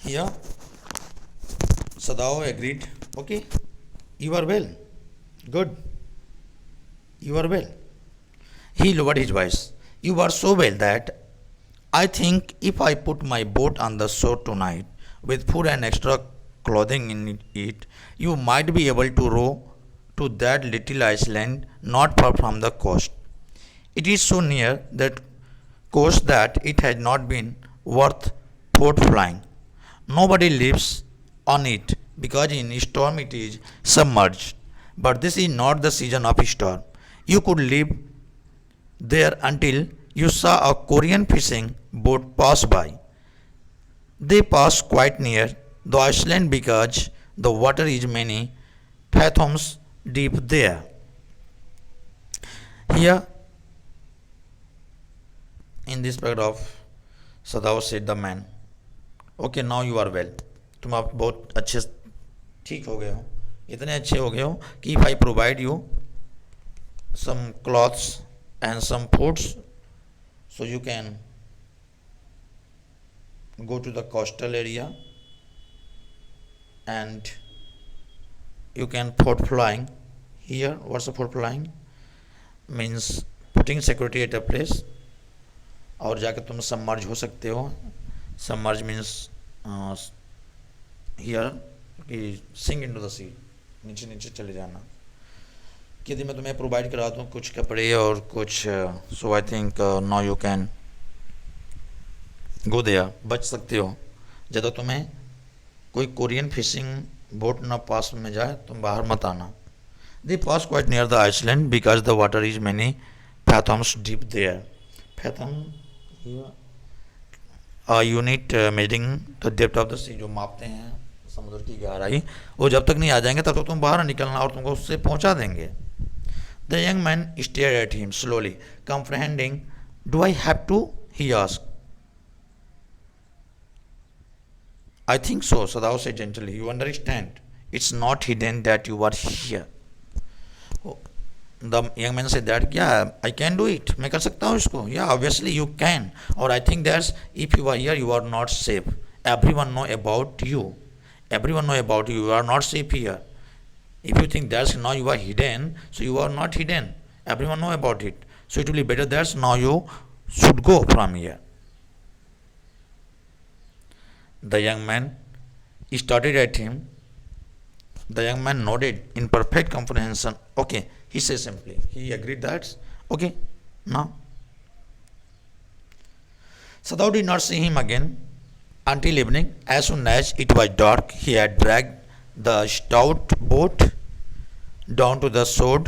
Here, Sadao agreed. Okay, you are well. Good. You are well. He lowered his voice. You are so well that I think if I put my boat on the shore tonight with food and extra clothing in it, you might be able to row to that little island not far from the coast. It is so near that coast that it has not been worth port flying. Nobody lives on it because in storm it is submerged. But this is not the season of storm. You could live there until you saw a Korean fishing boat pass by. They pass quite near the island because the water is many fathoms deep there. Here in this paragraph, Sadao said the man, okay now you are well. तुम आप बहुत अच्छे ठीक हो गए हो, इतने अच्छे हो गए हो कि if I provide you some clothes and some foods so you can go to the coastal area and you can port flying here. What's the port flying? Means putting security at a place. और जाके तुम submerge हो सकते हो. Submerge means here कि sink into the सी, नीचे नीचे चले जाना. कि यदि मैं तुम्हें प्रोवाइड करा दूँ कुछ कपड़े और कुछ, so I think now you can go there, बच सकते हो. ज़्यादा तुम्हें कोई कोरियन फिशिंग बोट ना पास में जाए, तुम बाहर मत आना. They pass quite near the island because the water is many fathoms deep there. Fathom unit measuring the depth of the sea, जो मापते हैं समुद्र की गहराई. वो जब तक नहीं आ जाएंगे तब तक तुम बाहर निकलना और तुमको उससे पहुंचा देंगे. The young man stare at him slowly comprehending. Do I have to, he asked. I think so, Sadao said gently. You understand? It's not hidden that you are here. The young man said that, yeah, I can do it. मैं कर सकता हूँ इसको. Yeah, obviously you can. Or I think that's, if you are here, you are not safe. Everyone know about you. Everyone know about you. You are not safe here. If you think that's now you are hidden, so you are not hidden. Everyone know about it. So it will be better that now you should go from here. The young man started at him. The young man nodded in perfect comprehension. Okay, he said simply. He agreed that, okay, now. Sadao did not see him again until evening. As soon as it was dark, he had dragged the stout boat down to the shore.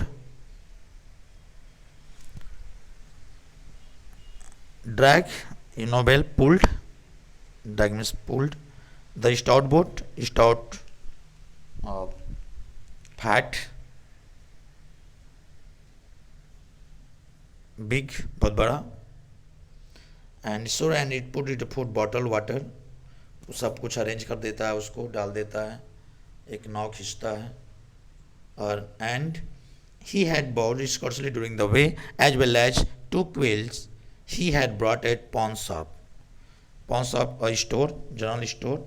Drag, well, pulled. Drag means pulled. The stout boat, stout, fat, big, बहुत बड़ा. And so and it put it food bottle water, सब कुछ arrange कर देता है, उसको डाल देता है, एक नाव खींचता है. और and he had board scarcely during the way as well as 2 quails he had brought at pawn shop. Pawn shop, a store, general store,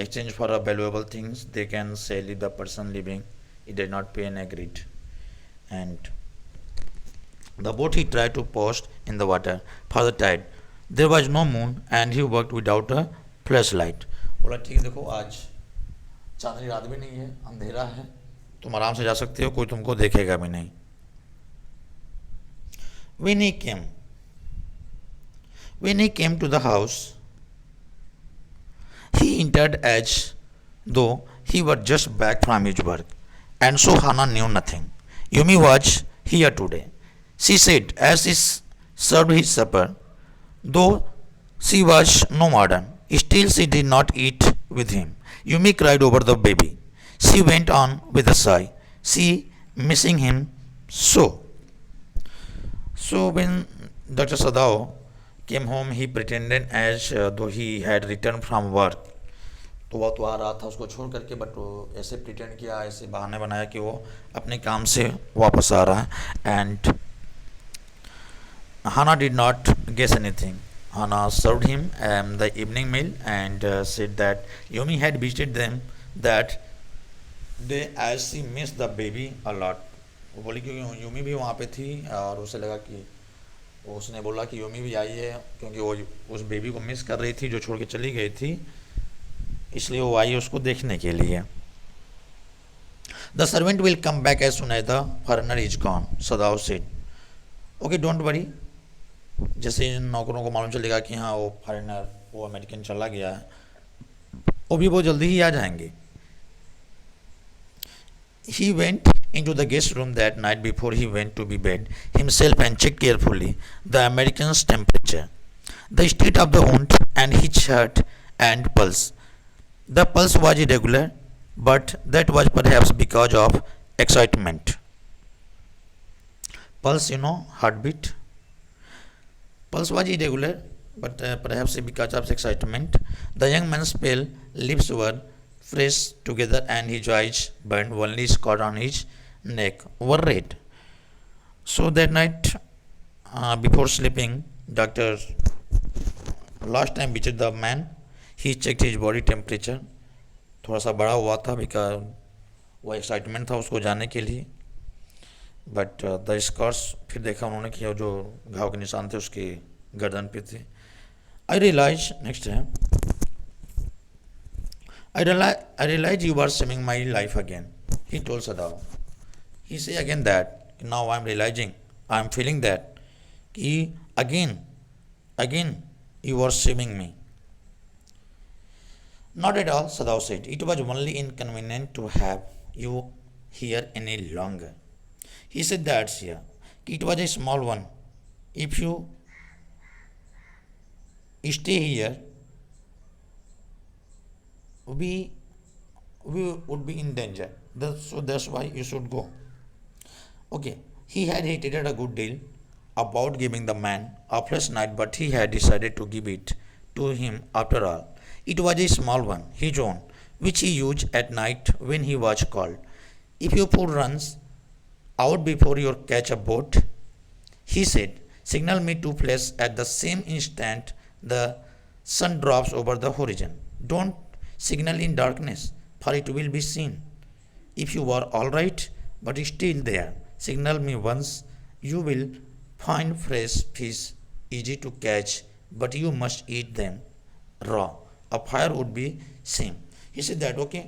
exchange for a valuable things they can sell if the person living he did not pay and agreed. And the boat he tried to post in the water for the tide. There was no moon and he worked without a flashlight. बोला ठीक है, देखो आज चांदनी रात भी नहीं है, अंधेरा है, तुम आराम से जा सकते हो, कोई तुमको देखेगा भी नहीं. When he came to the house, he entered as though he were just back from his work, and so Hana knew nothing. Yumi was here today, she said as she served his supper. Though she was no modern, still she did not eat with him. Yumi cried over the baby. She went on with a sigh. She missing him so. So when Dr. Sadao came home, he pretended as though he had returned from work. तो वो तो आ रहा था उसको छोड़ करके, but वो ऐसे प्रिटेंड किया, ऐसे बहाने बनाया कि वो अपने काम से वापस आ रहा है. And Hannah did not guess anything. Hannah served him the evening meal and said that Yomi had visited them that day as she missed the baby a lot. वो बोली क्योंकि यूमी भी वहाँ पे थी और उसे लगा कि उसने बोला कि यूमी भी आई है क्योंकि वो उस बेबी को मिस कर रही थी जो छोड़ के चली गई थी, इसलिए वो आई उसको देखने के लिए. The servant will come back as soon as the foreigner is gone, Sadao said. Okay don't worry, जैसे इन नौकरों को मालूम चलेगा कि हाँ वो फॉरेनर वो अमेरिकन चला गया है, वो भी बहुत जल्दी ही आ जाएंगे. He went into the guest room that night before he went to be bed himself and checked carefully the American's temperature, the state of the wound, and his heart and pulse. The pulse was irregular, but that was perhaps because of excitement. Pulse, heartbeat. Pulse was irregular, but perhaps because of excitement. The young man's pale lips were pressed together and his eyes burned. Only scars on his neck were red. So that night, before sleeping, doctor last time visited the man. He checked his body temperature. थोड़ा सा बड़ा हुआ था because वो excitement था उसको जाने के लिए. बट द स्कॉर्स फिर देखा उन्होंने कि जो घाव के निशान थे उसके गर्दन पे थे. आई रियलाइज नेक्स्ट है I realize you are saving my life again, he told Sadao. He said again that now I am realizing, I am feeling that he again you are saving me. Not at all, Sadao said. It was only inconvenient to have you here any longer. He said that's here. It was a small one. If you stay here, we would be in danger. So that's why you should go. Okay, he had hated a good deal about giving the man a fresh night, but he had decided to give it to him after all. It was a small one, his own, which he used at night when he was called. If your food runs out before you catch a boat, he said, signal me to place at the same instant the sun drops over the horizon. Don't signal in darkness, for it will be seen. If you are all right, but still there, signal me once. You will find fresh fish easy to catch, but you must eat them raw. A fire would be same. He said that okay,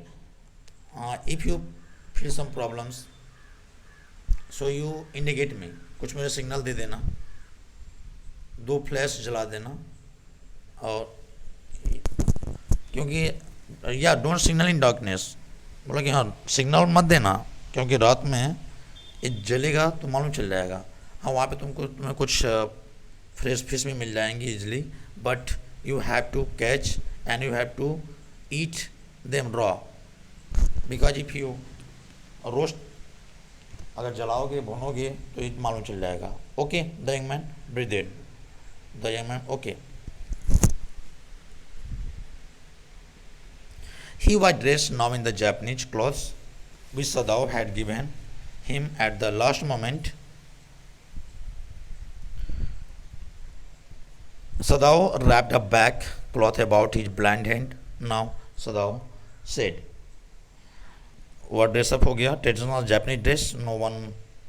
if you feel some problems, so you indicate me. कुछ मेरे signal दे देना, 2 flash जला देना, और क्योंकि या don't signal in darkness, बोला कि हाँ सिग्नल मत देना क्योंकि रात में ये जलेगा तो मालूम चल जाएगा. हाँ वहाँ पे तुम्हें कुछ फ्रेश फिश भी मिल जाएंगी easily, but you have to catch and you have to eat them raw, because if you roast अगर जलाओगे भुनोगे तो ये मालूम चल जाएगा. Okay the young man breathed. The young man okay. He was dressed now in the Japanese clothes which Sadao had given him at the last moment. Sadao wrapped a back cloth about his blind hand. Now Sadao said, "What dress up हो गया? Traditional Japanese dress. No one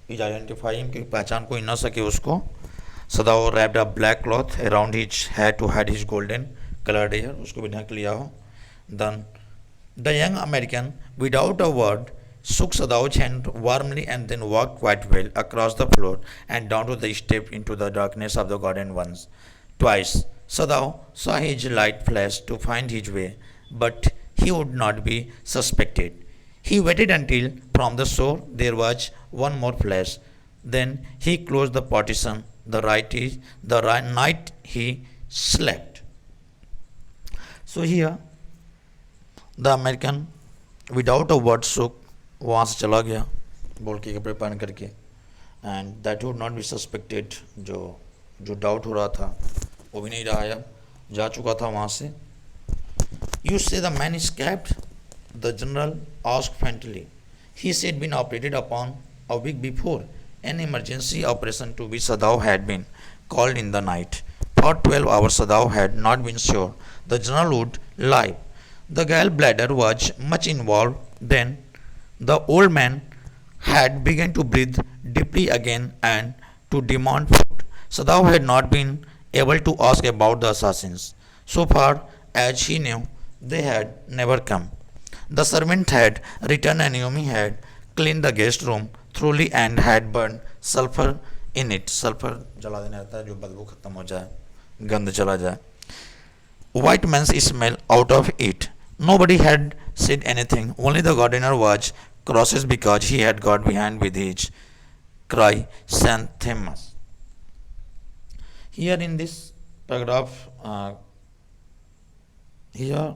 is identifying क्योंकि पहचान कोई ना सके उसको." Sadao wrapped a black cloth around his head to hide his golden colored hair. उसको भी ढक लिया हो. Then the young American, without a word, shook Sadao's hand warmly and then walked quite well across the floor and down to the step into the darkness of the garden once. Twice, Sadao saw his light flash to find his way, but he would not be suspected. He waited until from the shore there was one more flash. Then he closed the partition the night he slept. So here the American without a word shook, वहाँ से चला गया बोल के कपड़े पहन करके. And that would not be suspected. जो डाउट हो रहा था वो भी नहीं रहा, अब जा चुका था वहाँ से. यू से the man escaped, the general asked faintly. He said been operated upon a week before, an emergency operation to which Sadao had been called in the night. For 12 hours Sadao had not been sure the general would live. The gallbladder was much involved then. The old man had begun to breathe deeply again and to demand food. Sadao had not been able to ask about the assassins. So far as he knew, they had never come. The servant had returned and Naomi had cleaned the guest room thoroughly and had burned sulfur in it. Sulfur जला देना रहता है जो बदबू खत्म हो जाए, गंध चला जाए. White man's smell out of it. Nobody had said anything. Only the gardener was crosses because he had got behind with his chrysanthemums. Here in this paragraph, here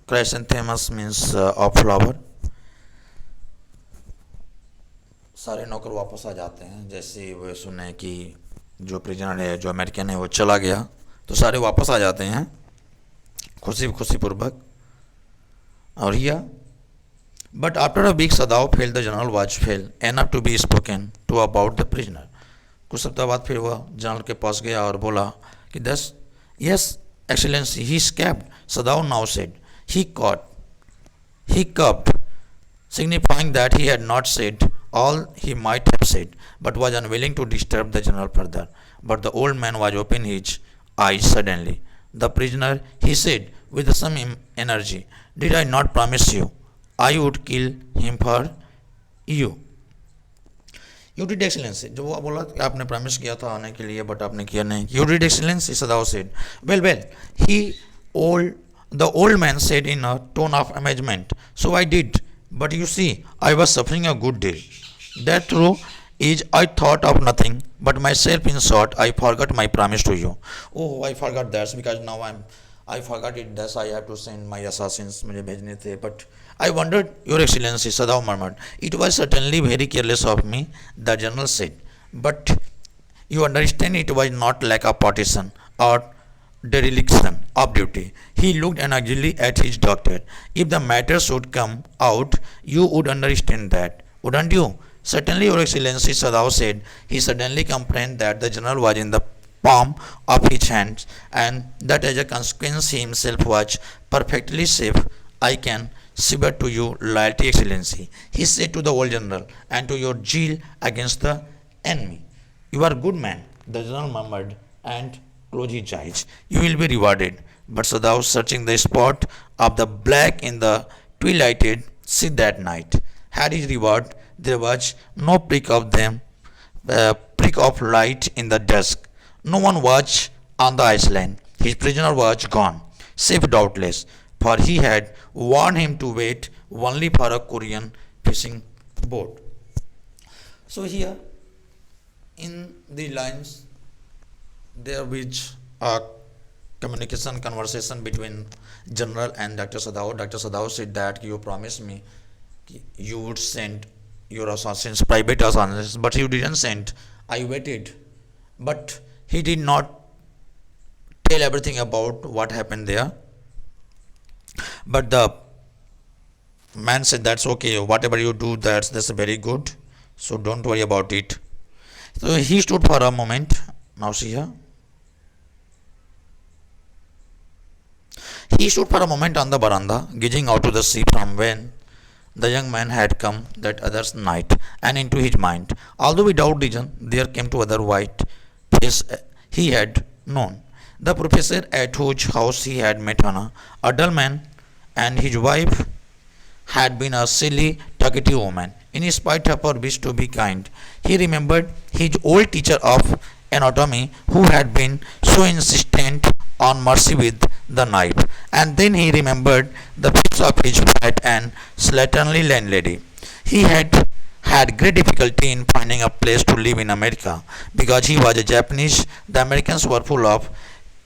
chrysanthemums means of flower. सारे नौकर वापस आ जाते हैं. जैसे वो सुने कि जो प्रिजनर है, जो अमेरिकन है, वो चला गया, तो सारे वापस आ जाते हैं खुशी पूर्वक. और यह but after a week Sadao felt the general was well enough to be spoken to about the prisoner. कुछ सप्ताह बाद फिर वह जनरल के पास गया और बोला कि दस yes excellency he escaped. Sadao now said he cupped, signifying that he had not said all he might have said, but was unwilling to disturb the general further. But the old man was opening his eyes suddenly. The prisoner, he said with some energy, did I not promise you I would kill him for you? You did excellency. जो वो बोला कि आपने promise किया था आने के लिए बट आपने किया नहीं. You did excellency, Sadao said. Well, the old man said in a tone of amazement. So I did, but you see, I was suffering a good deal. That true is I thought of nothing but myself. In short, I forgot my promise to you. Oh, I forgot that because now I forgot it. Thus I have to send my assassins. मुझे भेजने थे. But I wondered, Your Excellency, Sadao murmured. It was certainly very careless of me, the general said. But you understand, it was not like a partition or dereliction of duty. He looked uneasily at his doctor. If the matter should come out, you would understand that, wouldn't you? Certainly, Your Excellency, Sadao said. He suddenly comprehended that the general was in the palm of his hands and that as a consequence he himself was perfectly safe. I can swear to you loyalty, Excellency, he said to the old general, and to your zeal against the enemy. You are a good man, the general murmured and closed his eyes. You will be rewarded. But Sadao, searching the spot of the black in the twilighted sea that night, had his reward. There was no prick of light in the dusk. No one was on the island. His prisoner was gone, safe doubtless, for he had warned him to wait only for a Korean fishing boat. So here, in the lines, there was a conversation between General and Dr. Sadao. Dr. Sadao said that you promised me you would send your assassins, private assassins, but you didn't send. I waited, but he did not tell everything about what happened there. But the man said, that's okay, whatever you do, that's very good, so don't worry about it. So he stood for a moment. Now see here. He stood for a moment on the veranda, gazing out to the sea from when the young man had come that other night, and into his mind, although without reason, there came to other white face he had known. The professor at whose house he had met Hannah, a dull man, and his wife had been a silly, talkative woman. In spite of her wish to be kind, he remembered his old teacher of anatomy who had been so insistent on mercy with the knife, and then he remembered the face of his fat and slatternly landlady. He had great difficulty in finding a place to live in America because he was a Japanese. The Americans were full of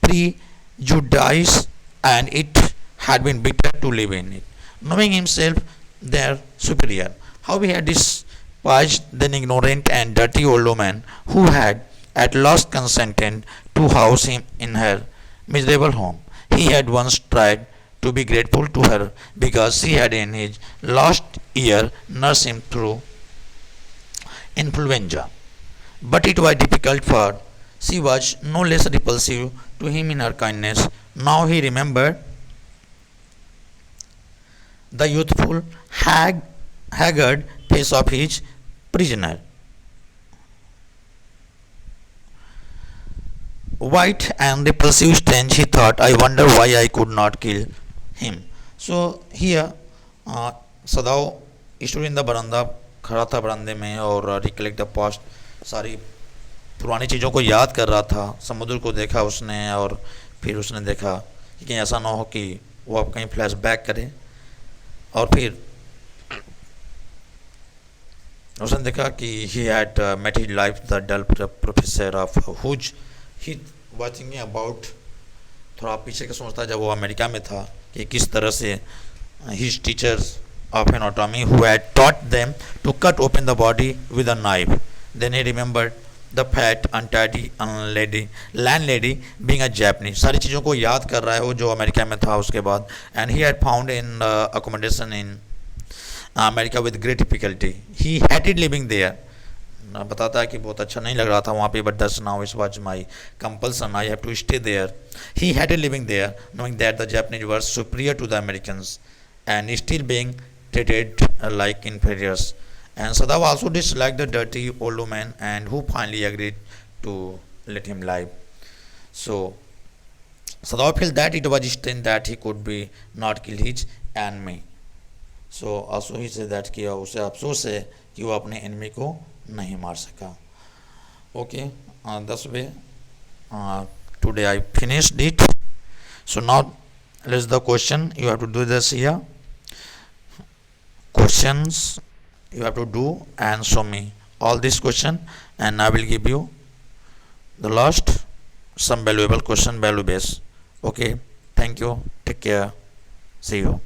prejudice and it had been bitter to live in it, knowing himself their superior. How he had despised the ignorant and dirty old woman who had at last consented to house him in her miserable home. He had once tried to be grateful to her because she had in his last year nursed him through influenza. but it was difficult for she was no less repulsive to him in her kindness. Now he remembered the youthful, haggard face of his prisoner. White and repulsive strange, he thought, I wonder why I could not kill him. So here, सदाव stood in the बरामदा, खड़ा था बरामदे में और recollect the past, सारी पुरानी चीज़ों को याद कर रहा था. समुद्र को देखा उसने और फिर उसने देखा कि कहीं ऐसा ना हो कि वो अब कहीं फ्लैश बैक करे. और फिर उसने देखा कि he had met his life the dull professor of whose. He was thinking about, थोड़ा पीछे का सोचता जब वो अमेरिका में था कि किस तरह से his teachers of anatomy who had taught them to cut open the body with a knife. Then he remembered the fat, untidy landlady being a Japanese. सारी चीज़ों को याद कर रहा है वो जो अमेरिका में था उसके बाद. And he had found in accommodation in America with great difficulty. He hated living there. बताता है कि बहुत अच्छा नहीं लग रहा था वहाँ पे, but thus now it was my compulsion. I have to stay there. He hated living there, knowing that the Japanese were superior to the Americans and still being treated like inferiors. And Sadav also disliked the dirty old woman and who finally agreed to let him live. So Sadav felt that it was strange that he could be not kill his enemy. So also he said that कि उसे अफसोस है कि वो अपने enemy को नहीं मार सका. Okay, that's way today I finished it. So now let's the question. You have to do this here. Questions you have to do and show me all this question, and I will give you the last some valuable question value base. Okay, thank you, take care, see you.